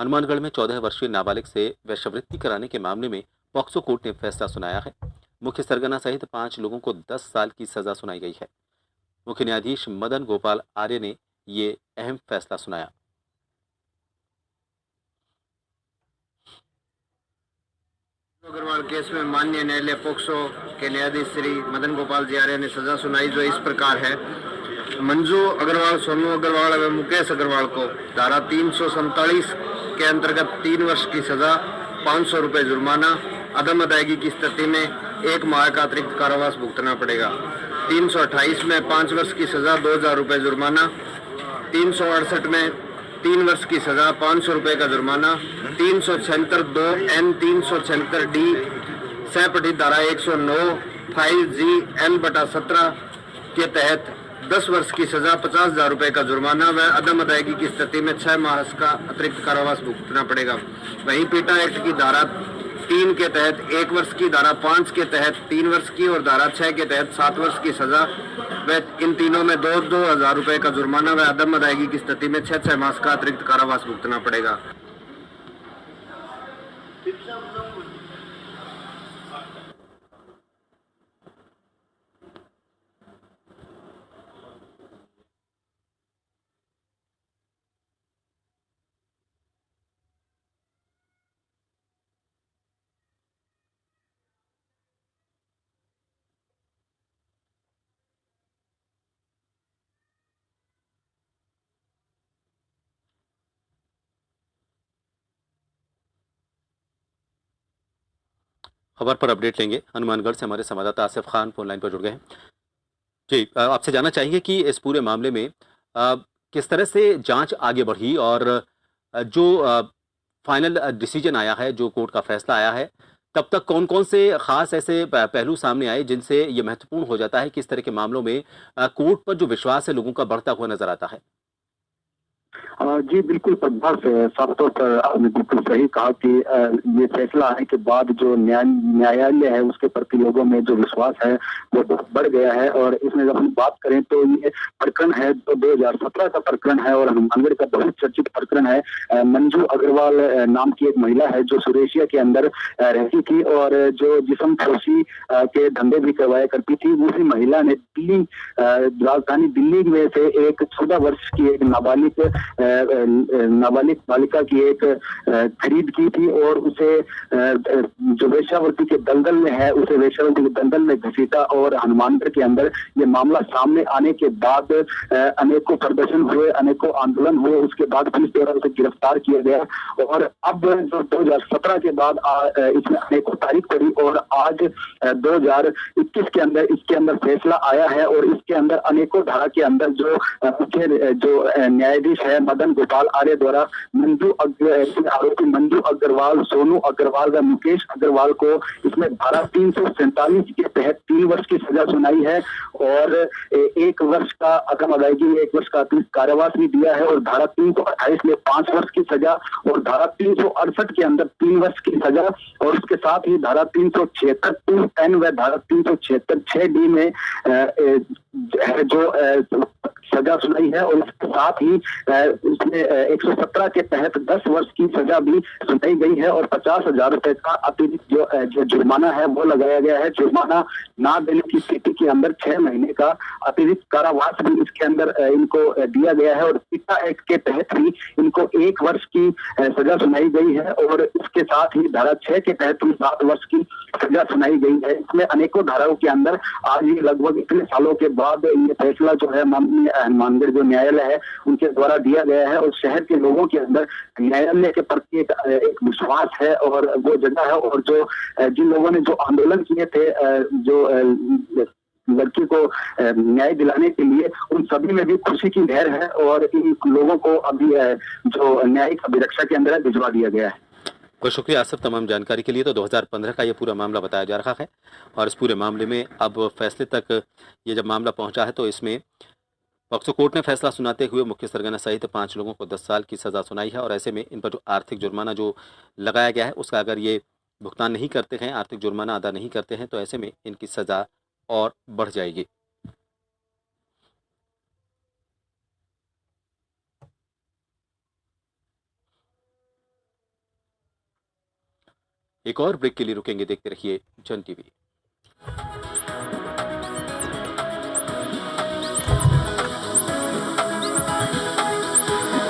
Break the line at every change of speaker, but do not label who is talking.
हनुमानगढ़ में 14 वर्षीय नाबालिग से वेश्यावृत्ति कराने के मामले में पॉक्सो कोर्ट ने फैसला सुनाया है। मुख्य सरगना सहित 5 लोगों को 10 साल की सजा सुनाई गई है। मुख्य न्यायाधीश मदन गोपाल आर्य ने ये अहम फैसला सुनाया।
अग्रवाल केस में माननीय न्यायालय पोक्सो के न्यायाधीश श्री मदन गोपाल जी आर्य ने सजा सुनाई, जो इस प्रकार है। मंजू अग्रवाल, सोनू अग्रवाल एवं मुकेश अग्रवाल को धारा 347 के अंतर्गत 3 वर्ष की सजा, 500 रुपये जुर्माना, अदम अदायगी की स्थिति में 1 माह का अतिरिक्त कारावास भुगतना पड़ेगा। 328 में 5 वर्ष की सजा, 2000 रुपये जुर्माना। 368 में 3 वर्ष की सजा, 500 रुपये का जुर्माना। 376(2)N 376(D) सह धारा 109 5G(L)/17 के तहत 10 वर्ष की सजा, 50,000 रुपये का जुर्माना व अदम अदायगी की स्थिति में 6 माह का अतिरिक्त कारावास भुगतना पड़ेगा। वहीं पीटा एक्ट की धारा 3 के तहत 1 वर्ष की, धारा 5 के तहत 3 वर्ष की और धारा 6 के तहत 7 वर्ष की सजा व इन तीनों में 2,000 रुपये का जुर्माना व अदम अदायगी की स्थिति में 6 माह का अतिरिक्त कारावास भुगतना पड़ेगा।
खबर पर अपडेट लेंगे। हनुमानगढ़ से हमारे संवाददाता आसिफ खान फोन लाइन पर जुड़ गए हैं। जी, आपसे जानना चाहेंगे कि इस पूरे मामले में किस तरह से जांच आगे बढ़ी और जो फाइनल डिसीजन आया है, जो कोर्ट का फैसला आया है, तब तक कौन कौन से खास ऐसे पहलू सामने आए जिनसे ये महत्वपूर्ण हो जाता है कि इस तरह के मामलों में कोर्ट पर जो विश्वास है लोगों का बढ़ता हुआ नजर आता है।
जी बिल्कुल प्रभास, साफ तौर पर आपने बिल्कुल सही कहा कि ये फैसला आने के बाद जो न्यायालय है उसके प्रति लोगों में जो विश्वास है वो बढ़ गया है। और इसमें जब हम बात करें तो ये प्रकरण है तो 2017 का प्रकरण है और हनुमानगढ़ का बहुत चर्चित प्रकरण है। मंजू अग्रवाल नाम की एक महिला है जो सुरेशिया के अंदर रहती थी और जो जिस्म फरोशी के धंधे भी करवाया करती थी। उसी महिला ने दिल्ली, राजधानी दिल्ली में से एक 14 वर्ष की एक नाबालिग बालिका की एक खरीद की थी और उसे जो वेश्यावृत्ति के दलदल में है उसे वेश्यावृत्ति के दलदल में घसीटा। और हनुमानगढ़ के अंदर ये मामला सामने आने के बाद अनेकों प्रदर्शन हुए, अनेकों आंदोलन हुए, उसके बाद पुलिस द्वारा उसे गिरफ्तार किया गया। और अब जो 2017 के बाद इसमें अनेकों तारीख पड़ी और आज 2021 के अंदर इसके अंदर फैसला आया है। और इसके अंदर अनेकों धारा के अंदर जो मुख्य जो न्यायाधीश है मदन गोपाल आर्य द्वारा आरोपी मंजू अग्रवाल, सोनू अग्रवाल व मुकेश अग्रवाल को इसमें धारा 347 के तहत 3 वर्ष की सजा सुनाई है और 1 वर्ष का अदम अदायगी, 1 वर्ष का अतिरिक्त कारावास भी दिया है। और धारा 328 में 5 वर्ष की सजा और धारा 368 के अंदर 3 वर्ष की सजा और उसके साथ ही धारा 376(2)N व धारा 376(6)D में जो सजा सुनाई है। और इसके साथ ही इसमें 117 के तहत 10 वर्ष की सजा भी सुनाई गई है और 50,000 रुपए का अतिरिक्त जो जुर्माना है वो लगाया गया है। जुर्माना ना देने की स्थिति के अंदर 6 महीने का अतिरिक्त कारावास भी इसके अंदर इनको दिया गया है। और पीटा एक्ट के तहत भी इनको 1 वर्ष की सजा सुनाई गई है और इसके साथ ही धारा 6 के तहत भी 7 वर्ष की सजा सुनाई गई है। इसमें अनेकों धाराओं के अंदर आज ये लगभग इतने सालों के बाद ये फैसला जो है माननीय हनुमानगढ़ जो न्यायालय है उनके द्वारा दिया गया है। और शहर के लोगों के अंदर न्यायालय के प्रति एक विश्वास है और वो जगह है। और जो जिन लोगों ने जो आंदोलन किए थे जो लड़की को न्याय दिलाने के लिए, उन सभी में भी खुशी की लहर है और इन लोगों को अभी जो न्यायिक अभिरक्षा के अंदर भिजवा दिया गया है।
बहुत शुक्रिया आसिफ तमाम जानकारी के लिए। तो 2015 का ये पूरा मामला बताया जा रहा है और इस पूरे मामले में अब फैसले तक ये जब मामला पहुंचा है तो इसमें पॉक्सो कोर्ट ने फैसला सुनाते हुए मुख्य सरगना सहित 5 लोगों को 10 साल की सजा सुनाई है। और ऐसे में इन पर जो आर्थिक जुर्माना जो लगाया गया है उसका अगर ये भुगतान नहीं करते हैं, आर्थिक जुर्माना अदा नहीं करते हैं, तो ऐसे में इनकी सजा और बढ़ जाएगी। एक और ब्रेक के लिए रुकेंगे, देखते रहिए जन टीवी।